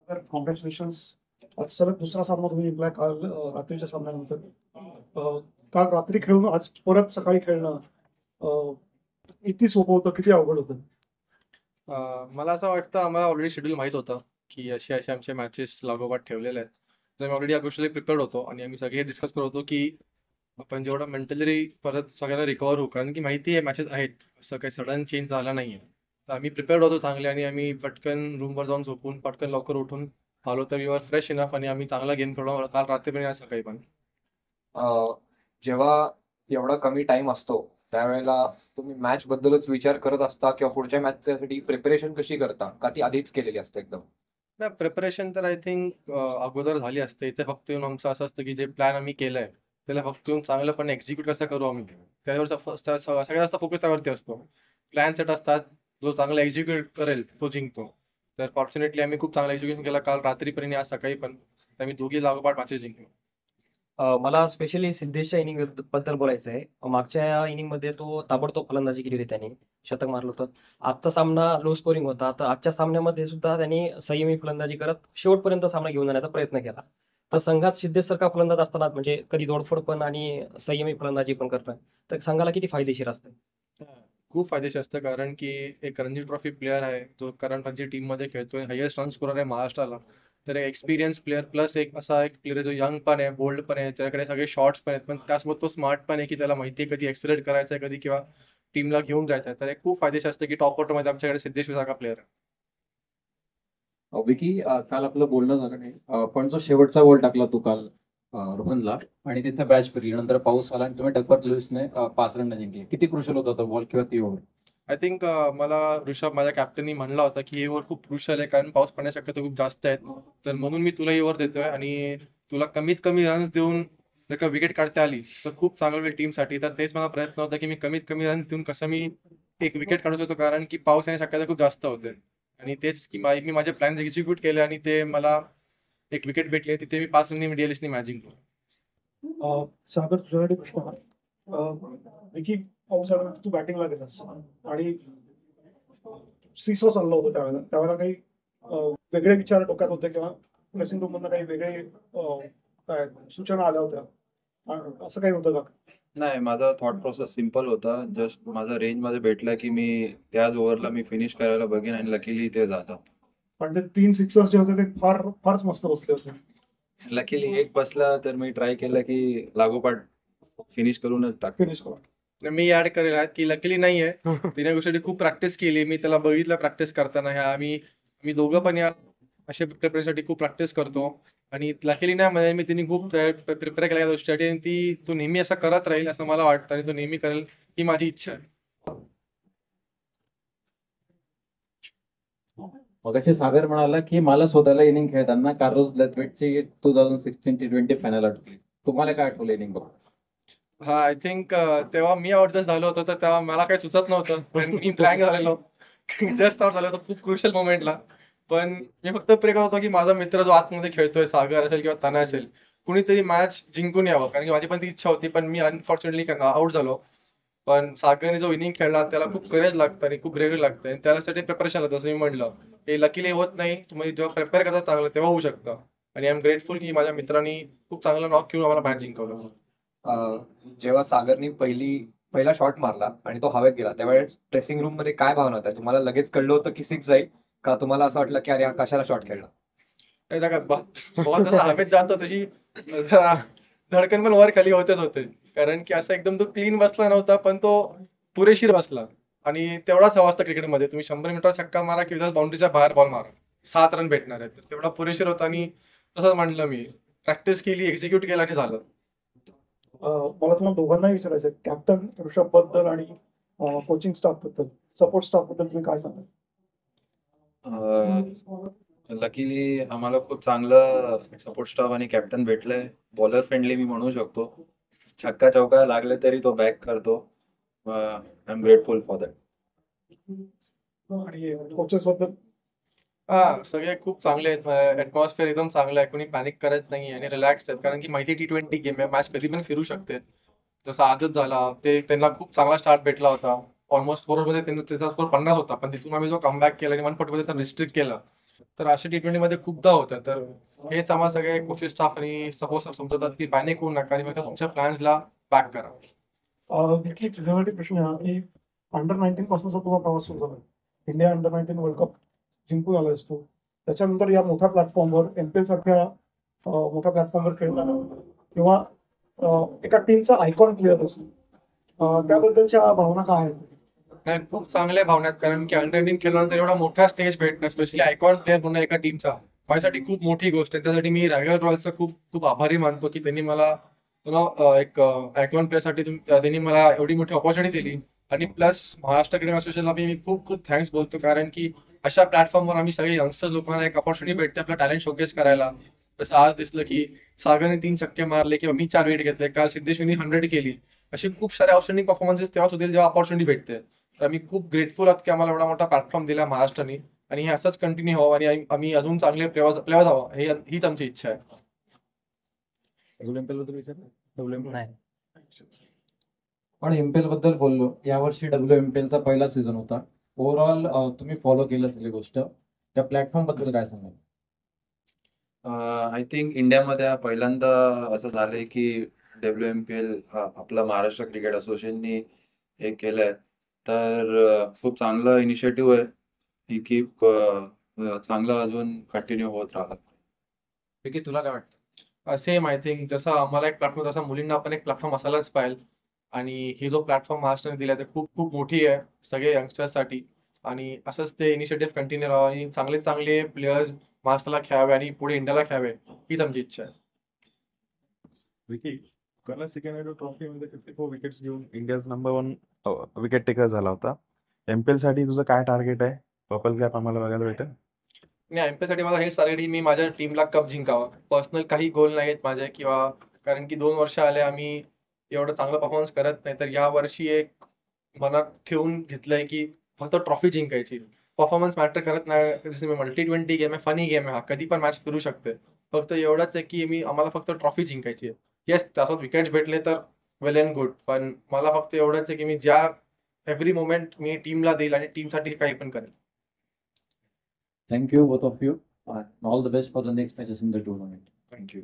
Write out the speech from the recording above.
तर कॉंग्रॅच्युलेशन्स. आज सलग दुसरा सामना तुम्ही जिंकलाय काल रात्रीच्या सामन्यानंतर. काल रात्री खेळून आज परत सकाळी खेळणं अ, किती सोपं होतं, किती अवघड होतं? मला असं वाटतं आम्हाला ऑलरेडी शेड्यूल माहीत होतं, की असे आमचे मॅचेस लागोपाठ ठेवलेले आहेत. तर आम्ही ऑलरेडी या गोष्टीला प्रिपेअर्ड होतो आणि आम्ही सगळे डिस्कस करत होतो, की आपण जेवढं मेंटली परत सगळ्यांना रिकव्हर होऊ. कारण की माहिती आहे मॅचेस आहेत. असं काही सडन चेंज झाला नाहीये. तर आम्ही प्रिपेअर्ड होतो चांगले आणि आम्ही पटकन रूमवर जाऊन झोपून पटकन लवकर उठून आलो तर वी वर फ्रेश इनफ आणि आम्ही चांगला गेम खेळलो काल रात्री पण आज सकाळी पण. अ, जेव्हा एवढा कमी टाइम असतो त्यावेळेला तुम्ही मॅच बद्दलच विचार करत असता किंवा पुढच्या मॅचसाठी प्रिपरेशन कशी करता का ती आधीच केलेली असते एकदम? नाही प्रिपरेशन तर आय थिंक अगोदर झाली असते. इथे फक्त येऊन आमचं असं असतं, की जे प्लॅन आम्ही केलंय, त्याला फक्त येऊन चांगलंपणे एक्झिक्यूट कसं करू आम्ही, त्यावरचा सगळ्यात जास्त फोकस त्यावरती असतो. प्लॅन सेट असतात, जो चांगला एक्झिक्यूट करेल तो जिंकतो. तर फॉर्च्युनेटली आम्ही खूप चांगलं एक्झिक्युशन केलं काल रात्रीपर्यंत आज सकाळी पण. तर आम्ही दोघी लागोपाठ मॅचेस जिंकलो. मला स्पेशली सिद्धेशच्या इनिंग बद्दल बोलायचं आहे. मागच्या इनिंगमध्ये तो ताबडतोब फलंदाजी केली होती त्याने, शतक मारलं होतं. आजचा सामना लो स्कोरिंग होता. तर आजच्या सामन्यामध्ये सुद्धा त्यांनी संयमी फलंदाजी करत शेवटपर्यंत सामना घेऊन जाण्याचा प्रयत्न केला. तर संघात सिद्धेशसारखा फलंदाज असताना म्हणजे कधी तोडफोड पण आणि संयमी फलंदाजी पण करणं, तर संघाला किती फायदेशीर असतं. खूप फायदेशीर असतं कारण की एक रणजी ट्रॉफी प्लेअर आहे जो करंट रणजी टीममध्ये खेळतोय, हायेस्ट रन स्कोरर आहे महाराष्ट्राला. तर एक्सपिरियन्स प्लेअर प्लस एक असा एक प्लेअर आहे जो यंग पण आहे, बोल्ड पण आहे, त्याच्याकडे सगळे शॉट्स पण आहेत, पण त्यासोबत तो स्मार्ट पण आहे की त्याला माहिती आहे कधी एक्सलेट करायचं आहे, कधी किंवा टीमला घेऊन जायचं आहे. तर एक खूप फायदेशीर असतं की टॉप ऑर्डरमध्ये आमच्याकडे सिद्धेश सारखा प्लेअर आहे. विकी, काल आपलं बोलणं झालं नाही, पण जो शेवटचा बॉल टाकला तू काल रोहनला आणि तिथे बॅच फिरली, नंतर पाऊस आला आणि तुम्ही डकवर्थ लुईसने 5 रन जिंकले. किती क्रुशल होता तो बॉल किंवा ती ओव्हर? आय थिंक मला ऋषभ माझ्या कॅप्टननी म्हणला होता की ही ओव्हर खूप क्रुशियल आहे कारण पाऊस पडण्याची शक्यता खूप जास्त आहे. तर म्हणून मी तुला ही ओव्हर देतोय आणि तुला कमीत कमी रन्स देऊन जर का विकेट काढता आली तर खूप चांगलं होईल टीमसाठी. तर तेच माझा प्रयत्न होता की मी कमीत कमी रन्स देऊन कसं मी एक विकेट काढू शकतो कारण की पाऊस येण्याची शक्यता खूप जास्त होते. आणि तेच की मी माझे प्लॅन्स एक्झिक्यूट केले आणि ते मला एक विकेट भेटली. तिथे मी 5 रननी डीएलएसनी मॅच जिंकलो. सागर, तुझ्यासाठी प्रश्न आहे. विकी, पाऊस आल्यानंतर तू बॅटिंगला गेलास आणि सीसो चाललं होतं त्यावेळेला काही वेगळे विचार डोक्यात होते किंवा ड्रेसिंग रूम मधनं काही वेगळे काय सूचना आल्या होत्या, असं काही होतं का? नाही, माझा थॉट प्रोसेस सिंपल होता. जस्ट माझा रेंजमध्ये भेटला की मी त्याच ओव्हरला मी फिनिश करायला बघेन आणि लकीली ते झालं. पण ते 3 सिक्सर्स जे होते ते फारच मस्त बसले होते. लकीली एक बसला तर मी ट्राय केलं की लागोपाठ फिनिश करूनच टाक. फिनिश करा. मी ऍड करेल की लकीली नाहीये. तिने गोष्टी खूप प्रॅक्टिस केली. मी त्याला बघितलं प्रॅक्टिस करताना. ह्या आम्ही दोघं पण या अशा प्रिपरेशनसाठी खूप प्रॅक्टिस करतो आणि लकीली नाही म्हणजे मी तिने खूप प्रिपेअर केल्या गोष्टीसाठी आणि तो नेहमी असं करत राहील असं मला वाटतं आणि तो नेहमी करेल ही माझी इच्छा आहे. मगाशी सागर म्हणाला की मला स्वतःला इनिंग खेळताना कार्लोस ब्रॅथवेटची 2016 T20 फायनल आठवली. तुम्हाला काय आठवलं इनिंग बघ? हा, आय थिंक तेव्हा मी आउट जस्ट झालो होतो तर तेव्हा मला काही सुचत नव्हतं आणि मी ब्लँक झालेलो. जस्ट आउट झालो होतो खूप क्रुशियल मोमेंटला. पण मी फक्त प्रे करत होतो की माझा मित्र जो आतमध्ये खेळतोय, सागर असेल किंवा तनय असेल, कुणीतरी मॅच जिंकून यावं कारण की माझी पण ती इच्छा होती. पण मी अनफॉर्च्युनेटली आउट झालो. पण सागरने जो इनिंग खेळला त्याला खूप करेज लागतं आणि खूप ब्रेव्हरी लागतं आणि त्यासाठी प्रिपरेशन होतं. जसं मी म्हटलं हे लकीली होत नाही. तुम्ही जेव्हा प्रिपेअर करता चांगलं तेव्हा होऊ शकतं आणि आय एम ग्रेटफुल की माझ्या मित्रांनी खूप चांगला नॉक घेऊन आम्हाला मॅच जिंकवलं. जेव्हा सागरनी पहिला शॉट मारला आणि तो हवेत गेला त्यावेळेस ड्रेसिंग रूम मध्ये काय भावना होत्या? तुम्हाला लगेच कळलं होतं की 6 जाईल का तुम्हाला असं वाटलं की अरे हा कशाला शॉट खेळला? बॉल जसा हवेत जातो तशी जरा धडकन पण वर खाली होतेच होते कारण की असं एकदम तो क्लीन बसला नव्हता पण तो पुरेशीर बसला आणि तेवढाच हवा असता क्रिकेटमध्ये. तुम्ही 100 मीटर छक्का मारा किंवा बाउंड्रीच्या बाहेर बॉल मारा 7 रन भेटणार आहेत. तर तेवढा पुरेशीर होता आणि तसंच म्हटलं मी प्रॅक्टिस केली, एक्झिक्यूट केलं आणि झालं. मला तुम्हाला दोघांनाही विचारायचं आहे, कॅप्टन ऋषभ बद्दल आणि कोचिंग स्टाफ बद्दल, सपोर्ट स्टाफ बद्दल तुम्ही काय सांगाल? लकीली आम्हाला खूप चांगलं सपोर्ट स्टाफ आणि कॅप्टन भेटलंय. बॉलर फ्रेंडली मी म्हणू शकतो. छक्का चौका लागले तरी तो बॅक करतो. I am grateful for that. आणि कोचेस बद्दल? हा, सगळे खूप चांगले आहेत. ऍटमॉस्फिअर एकदम चांगलं आहे. कोणी पॅनिक करत नाही आणि रिलॅक्स आहेत कारण की माहिती T20 गेम आहे. मॅच कधी पण फिरू शकते. जसं आजच झाला ते त्यांना खूप चांगला स्टार्ट भेटला होता. ऑलमोस्ट 4 मध्ये त्याचा स्कोर 50 होता पण तिथून आम्ही जो कमबॅक केला आणि 140 मध्ये रिस्ट्रिक्ट केला तर अशा T20 मध्ये खूपदा होतं. तर हेच आम्हाला सगळे कोचिंग स्टाफ आणि सपोर्ट समजवतात की पॅनिक होऊ नका आणि फक्त तुमच्या प्लॅन्सला बॅक करा. विकी तुझ्यासाठी प्रश्न हा की अंडर 19 पासूनचा तुझा प्रवास सुरू झाला. इंडिया अंडर 19 वर्ल्ड कप जिंकून आलायस तू. त्याच्यानंतर या मोठ्या प्लॅटफॉर्मवर एमपीएल सारख्या मोठ्या प्लॅटफॉर्मवर खेळताना किंवा एका टीमचा आयकॉन प्लेअर असतो. त्याबद्दलच्या भावना काय आहेत? नाही, खूप चांगल्या भावना आहेत. कारण की अंडर 19 केल्यानंतर एवढा मोठा स्टेज भेटणं, स्पेशली आयकॉन प्लेअर म्हणून एका टीमचा, माझ्यासाठी खूप मोठी गोष्ट आहे. त्यासाठी मी रायगड रॉयल्सचा खूप खूप आभारी मानतो की त्यांनी मला एक आयकॉन प्लेअरसाठी त्यांनी मला एवढी मोठी ऑपॉर्च्युनिटी दिली. आणि प्लस महाराष्ट्र क्रिकेट असोसिएशनला मी खूप खूप थँक्स बोलतो. कारण की अशा प्लॅटफॉर्मवर आम्ही सगळे यंगस्टर्स लोकांना एक ऑपॉर्च्युनिटी भेटते आपला टॅलेंट शोकेस करायला. जसं आज दिसलं की सागरने 3 छक्के मारले किंवा मी 4 विकेट घेतले, काल सिद्धेश्वरनी 100 केली. अशी खूप सारे आउटस्टँडिंग परफॉर्मन्सेस तेव्हाच होतील जेव्हा ऑपॉर्च्युनिटी भेटते. तर आम्ही खूप ग्रेटफुल आहोत की आम्हाला एवढा मोठा प्लॅटफॉर्म दिला महाराष्ट्राने आणि हे असंच कंटिन्यू व्हावं आणि आम्ही अजून चांगले प्लेयर्स व्हावं हीच आमची इच्छा आहे. नाही. पण एमपीएल बद्दल बोललो, यावर्षी WMPL चा पहिला सीझन होता. ओव्हरऑल तुम्ही फॉलो केलं असेल ही गोष्ट. त्या प्लॅटफॉर्म बद्दल काय सांगाल? आय थिंक इंडियामध्ये हा पहिल्यांदा असं झालंय की WMPL आपलं महाराष्ट्र क्रिकेट असोसिएशननी हे केलंय. तर खूप चांगलं इनिशिएटिव्ह आहे. ही कीप चांगलं अजून कंटिन्यू होत राहतात. विकी, तुला काय वाटतं? सेम आय थिंक जसं आम्हाला एक प्लॅटफॉर्म तसा मुलींना पण एक प्लॅटफॉर्म असायलाच पाहिजे. आणि ही जो प्लॅटफॉर्म महाराष्ट्राने दिला ते खूप खूप मोठी आहे सगळे यंगस्टर्ससाठी. आणि असंच ते इनिशिएटिव्ह कंटिन्यू राहावं आणि चांगले चांगले प्लेयर्स महाराष्ट्राला खेळावे आणि पुढे इंडियाला खेळावे हीच आमची इच्छा आहे. विकी, कला सिकेनेरो ट्रॉफीमध्ये 54 विकेट्स घेऊन इंडियाचा नंबर 1 विकेट टेकर झाला होता. एमपीएल साठी तुझं काय टार्गेट आहे? पर्पल कॅप आम्हाला बघायला भेटेल? नाही, एमपीएलसाठी मला हेच टार्गेट आहे मी माझ्या टीमला कप जिंकावा. पर्सनल काही गोल नाही आहेत माझे किंवा कारण की 2 वर्ष आले आम्ही एवढं चांगलं परफॉर्मन्स करत नाही. तर या वर्षी एक मनात ठेवून घेतलंय की फक्त ट्रॉफी जिंकायची. परफॉर्मन्स मॅटर करत नाही. जसं मी म्हटलं T20 गेम आहे, फनी गेम आहे हा. कधी पण मॅच फिरू शकते. फक्त एवढंच आहे की आम्हाला फक्त ट्रॉफी जिंकायची आहे. येस, त्यासोबत विकेट्स भेटले तर वेल एंड गुड. पण मला फक्त एवढंच आहे की मी एव्हरी मोमेंट मी टीमला देईल आणि टीमसाठी काही पण करेल. Thank you both of you and all the best for the next matches in the tournament. Thank you.